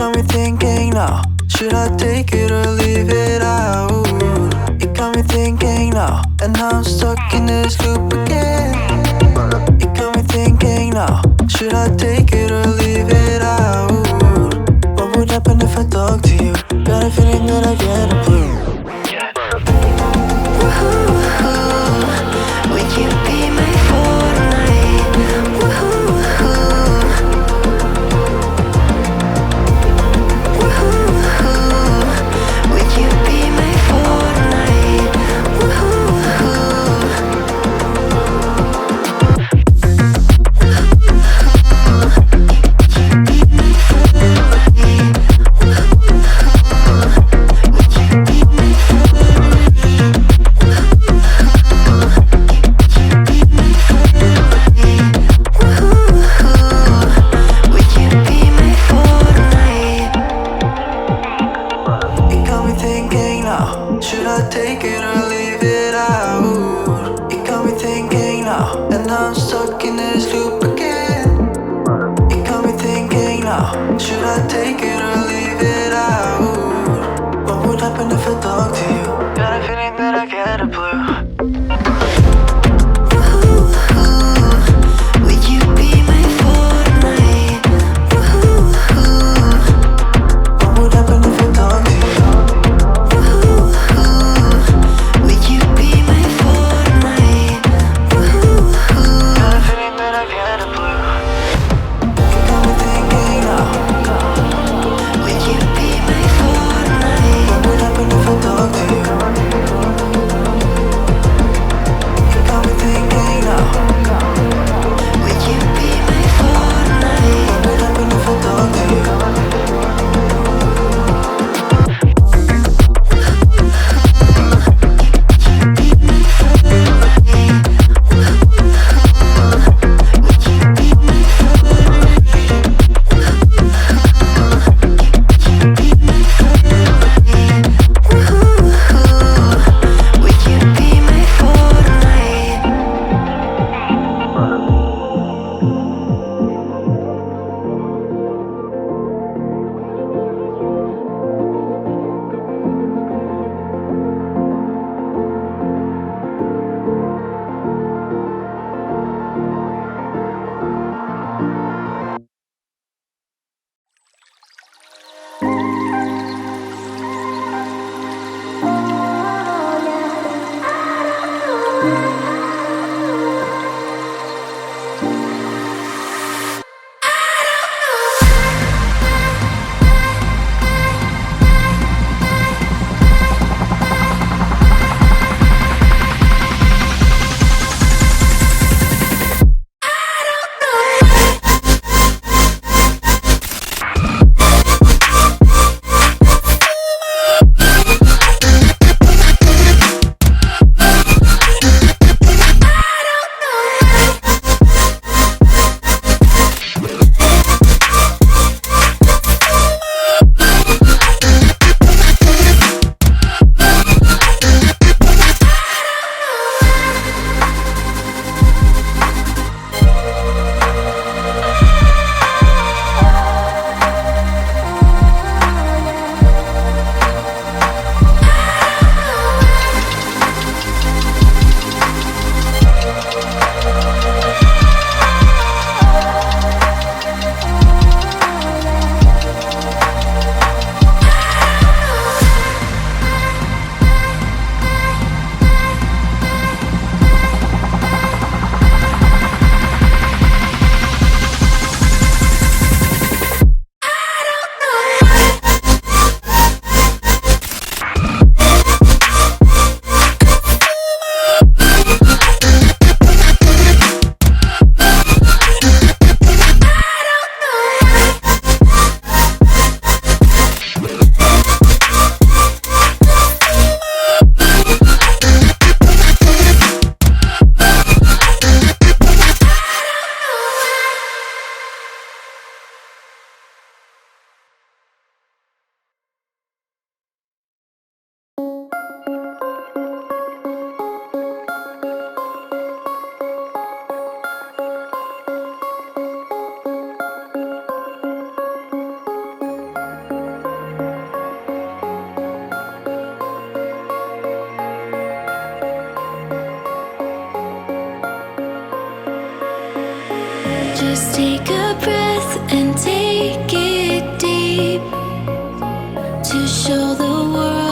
got me thinking now, should I take it or leave it out? It got me thinking now, and now I'm stuck in this loop again. It got me thinking now, should I take it or leave it out? What would happen if I talk to you? Got a feeling that I get a clue. Would you be my Fortnite? Would you be my Fortnite? Would you be Just take a breath and take it deep to show the world